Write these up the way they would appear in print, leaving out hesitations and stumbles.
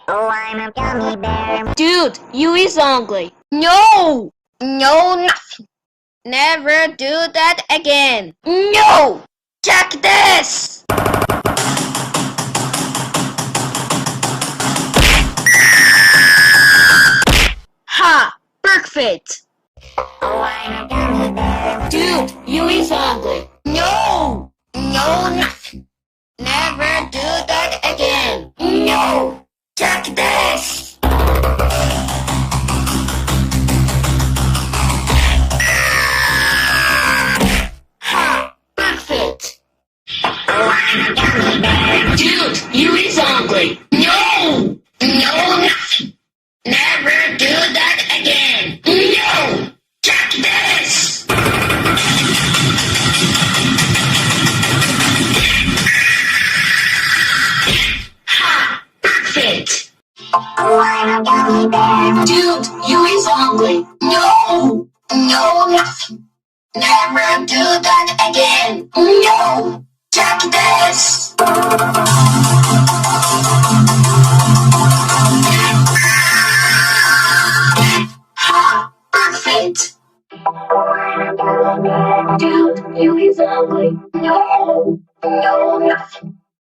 Oh, I'm a gummy bear. Dude, you is ugly. No! No, nothing. Never do that again. No! Check this! Ha! Perfect! Oh, I'm a gummy bear. Dude, you is ugly. No! No, nothing. Never do that again. No! Check this! Ha! Perfect! Oh, I'm a gummy bear. Dude, you is ugly. No! No, nothing. Never do that again. No! Check this! Ha! Perfect! Oh, I'm a gummy bear. Dude, you is ugly. No! No, nothing. Never do that again. No! Check this! Ha! Perfect! Oh, I'm a gummy bear. Dude, you is ugly. No! No, nothing.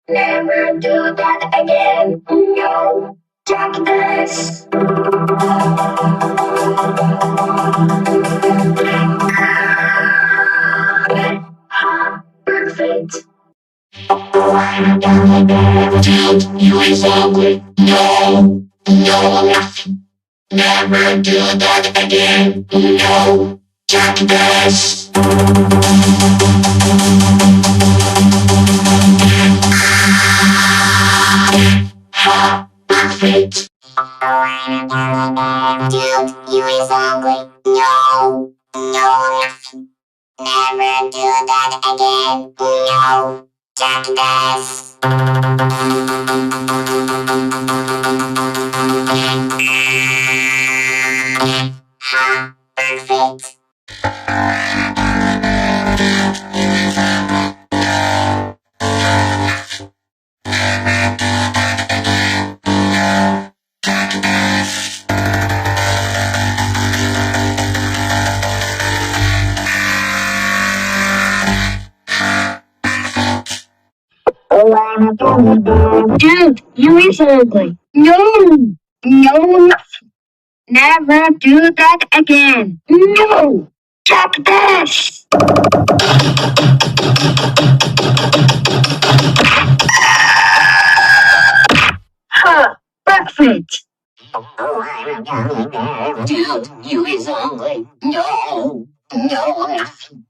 Never do that again. No! Check this! Ha! Perfect! Oh, I'm a gummy bear. Dude, you is ugly. No! No, nothing. Never do that again. No! Check this! Ha! Perfect! Oh, I'm a gummy bear. Dude, you is ugly. No! No, nothing. Never do that again. No! Check this! Ha! Perfect! Oh, I'm a gummy bear. Dude, you is ugly. No! No, nothing. Never do that again. No! Check this! Ha! Perfect! Oh, I'm a gummy bear. Dude, you is ugly. No! No, nothing.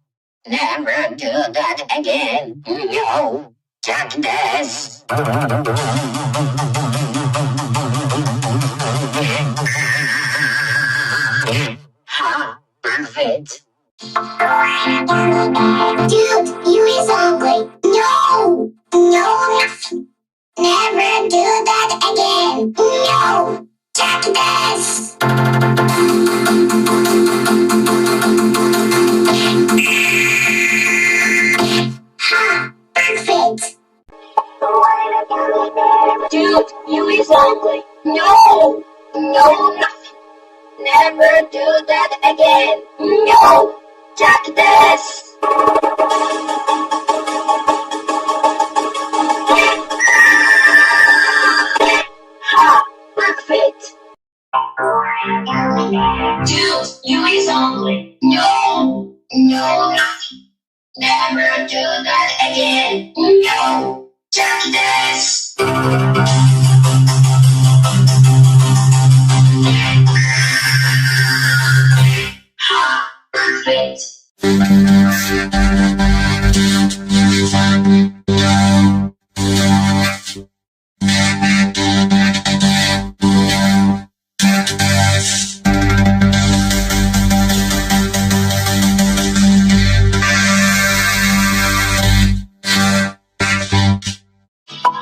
Never do that again. No! Check this! Ha! Perfect! Oh, I'm a gummy bear. Dude, you is ugly. No! No, nothing. Never do that again. No! Check this! Ha! Perfect! Oh, I'm a gummy bear. Dude, you is ugly. No! No, nothing. Never do that again. No! Check this! Ha! Perfect! Oh, I'm a gummy bear. Dude, you is ugly. No! No, nothing. Never do that again. No! Check this! Ha! Perfect!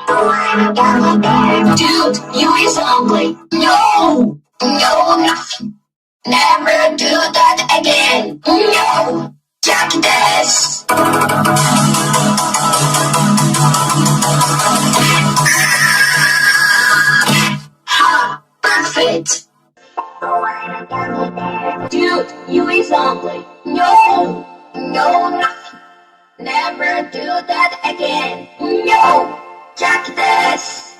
Oh, I'm a gummy bear. Dude, you is ugly. No! No, nothing. Never do that again. No! Check this! Perfect. want a gummy bear. Dude, you is ugly. No, no, nothing. Never do that again. No, check this.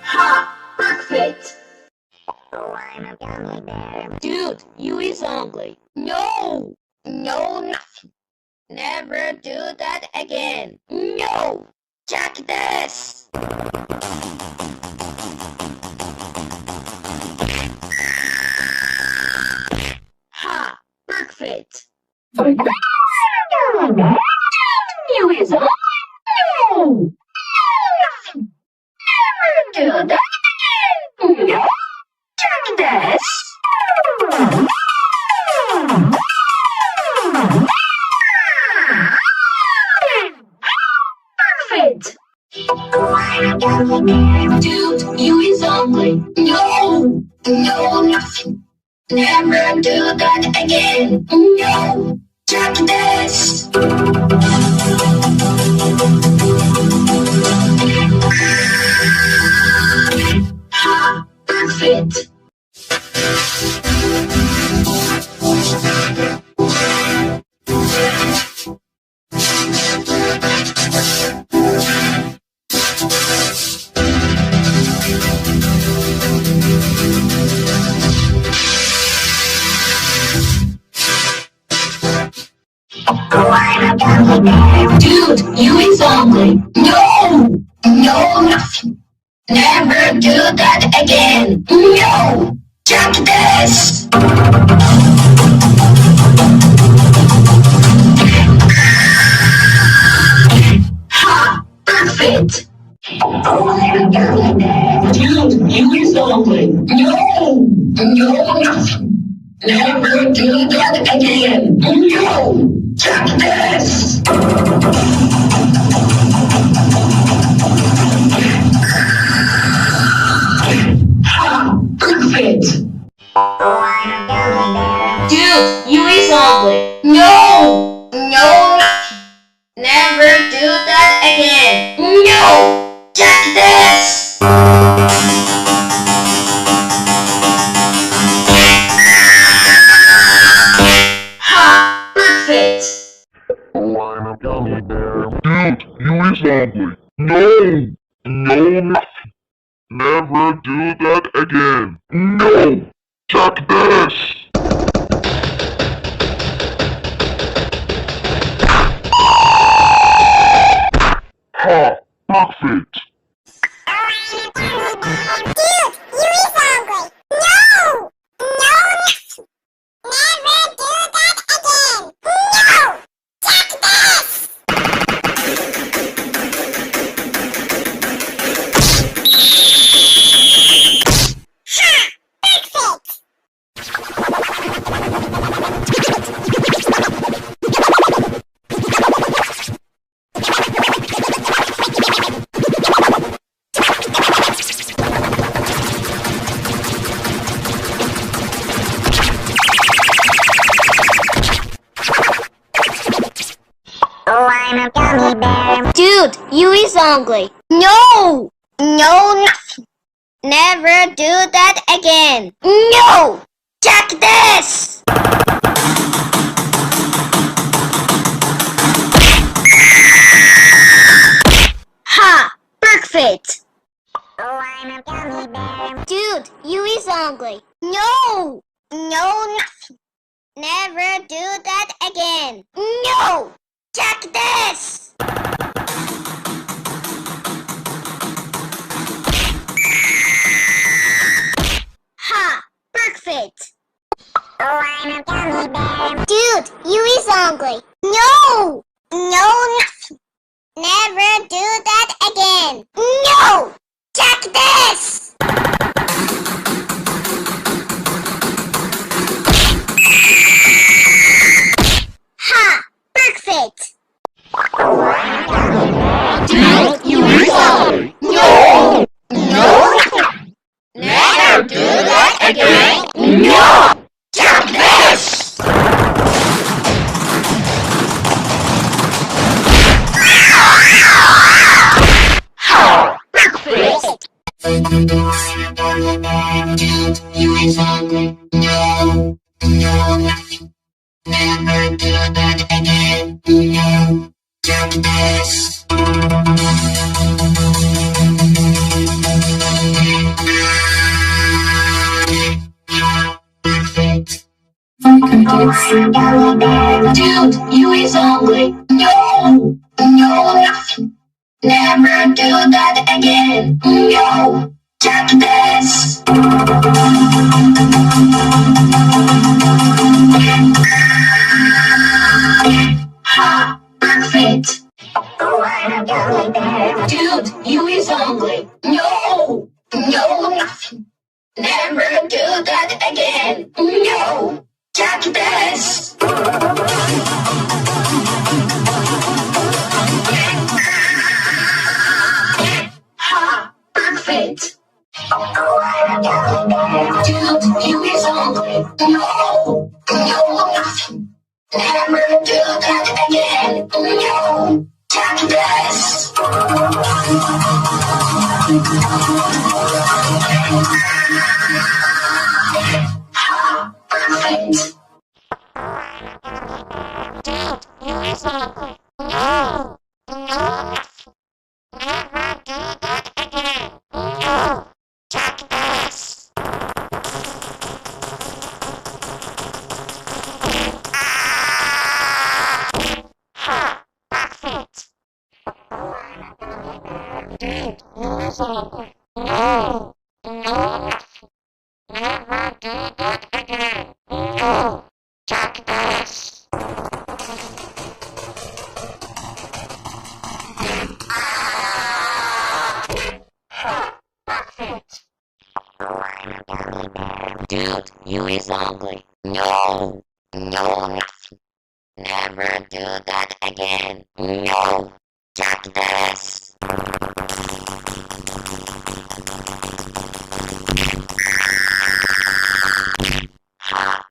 Ha, perfect. Want a gummy bear. Dude, you is ugly. No, no, nothing. Never do that again. No, check this. Ha, perfect. You is ugly. No, nothing. Never do that again. No, check this. Perfect. Want a gummy bear. Dude, you is ugly. No, no, nothing. Never do that again. No, check this. Ha, perfect. Want a gummy bear. Dude, you is ugly. No, no, nothing. Never do that again. No, check this. Ha, perfect. Want a gummy bear. Dude, you is ugly. No, no, nothing. Never do that again. No, check this. Ha, perfect. Want a gummy bear. Dude, you is ugly. No, no, nothing. Never do that again. No, check this. Ha, perfect. I'm a gummy bear. Dude, you is ugly. No, no, nothing. Never do that again. No, check this. Ha, perfect. Dude, you is ugly. No! No, nothing. Never do that again. No! Check this! Ha! Perfect! Want a gummy bear. Dude, you is ugly. No, no, nothing. Never do that again. No, check this. Ha, perfect. Want a gummy bear. Dude, you is ugly. No, no, nothing. Never do that again. No, check this. Ha, perfect. Want a gummy bear. Dude, you is ugly. No, no, nothing. Never do that again. No, check this. Ha, perfect. Dude, you is ugly. No, no, nothing. Never do that again. No, check this. I'm a gummy bear. Dude, you is ugly. No, no, nothing. Never do that again. No, take this. Perfect. I'm a gummy bear. Dude, you is ugly. No, no, nothing. Never do that again. No, take this. Ha, perfect. Oh, I'm a gummy bear. Dude, you is ugly. No, no, nothing. Never do that again. No, take this. Ha, perfect. Oh, I'm a gummy bear. Dude, you is ugly. No, no, nothing. Never do that again. No, take this. Ha, perfect. Dude, you is ugly. No, no, nothing. Never do that again. No, take this. Ha, perfect. Oh, I'm a gummy bear. Dude, you is ugly. No, no, nothing. Never do that again. No, take this. Ha,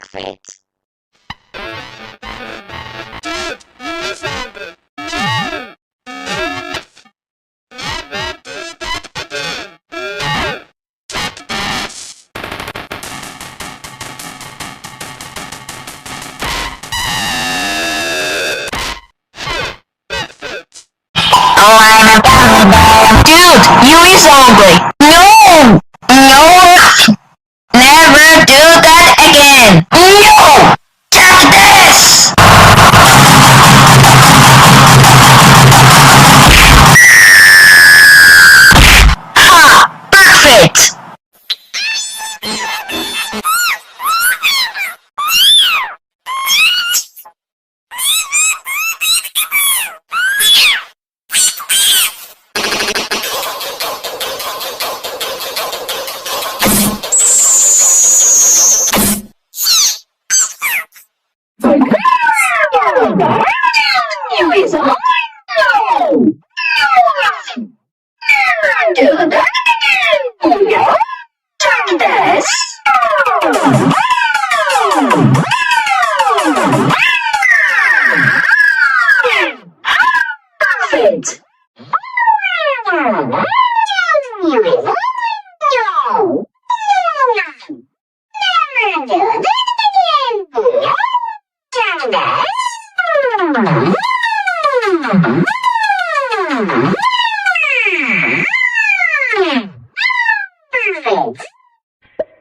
perfect. You is ugly. No, no, nothing. Never do that again. No, take this. Perfect. No. Never do that again. Take this.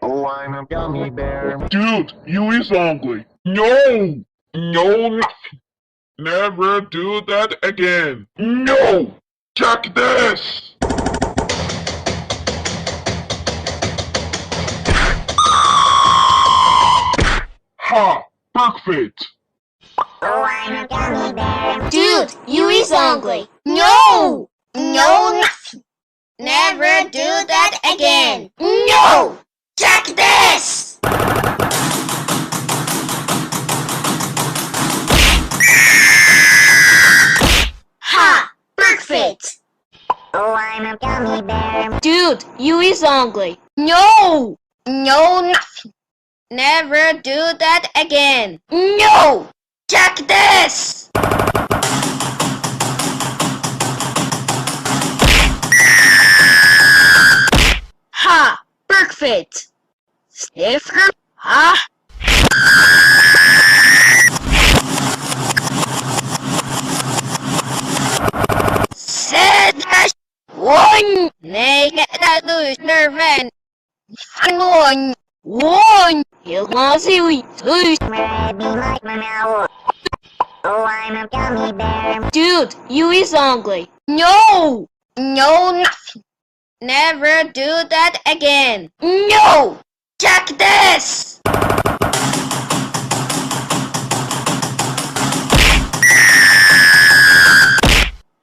Oh, I'm a gummy bear. Dude, you is ugly. No, no, nothing. Never do that again. No, take this. Ha, perfect. Oh, I'm a gummy bear. Dude, you is ugly. No, no, nothing. Never do that again. No, take this. Ha, perfect. Oh, I'm a gummy bear. Dude, you is ugly. No, no, nothing. Never do that again. No, take this. different? Huh? Said one naked that loser man. One. You want to see we lose. Maybe like my now. Oh, I'm a gummy bear. Dude, you is ugly. No! No, nothing. Never do that again. No! Check this!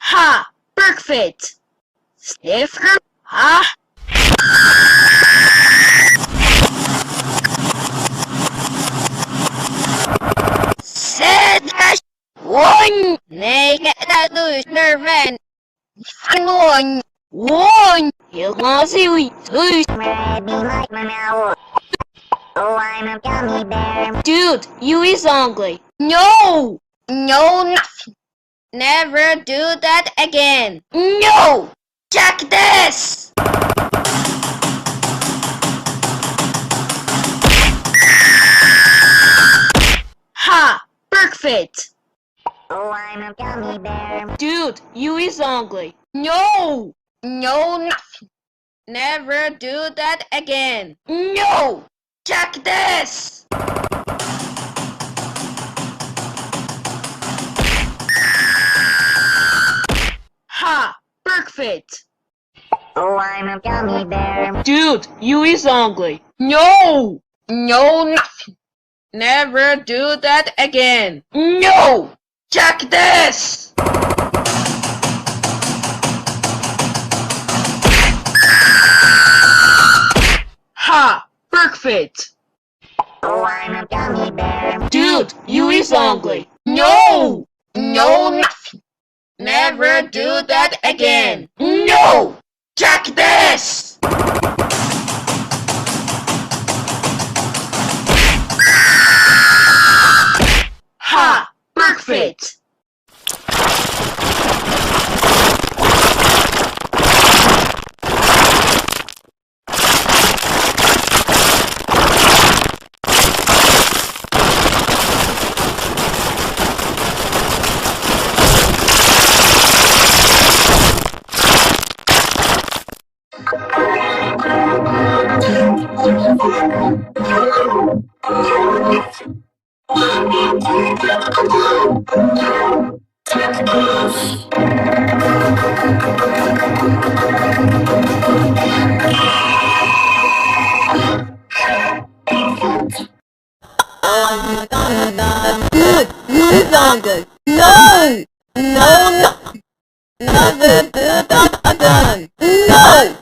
Ha! Perfect! Different? Huh? Said one naked that loser man. One. You want to see we lose. Maybe like my now. Oh, I'm a gummy bear. Dude, you is ugly. No! No, nothing. Never do that again. No! Check this! Ha! Perfect! Oh, I'm a gummy bear. Dude, you is ugly. No! No, nothing. Never do that again. No! Check this! Ha! Perfect! Oh, I'm a gummy bear. Dude, you is ugly. No! No, nothing. Never do that again. No! Check this! Ha! Perfect! Oh, I'm a gummy bear. Dude, you is ugly. No! No, nothing. Never do that again. No! Check this! Ha! Perfect! Good, you longer. No! No, no! Never do that again. No!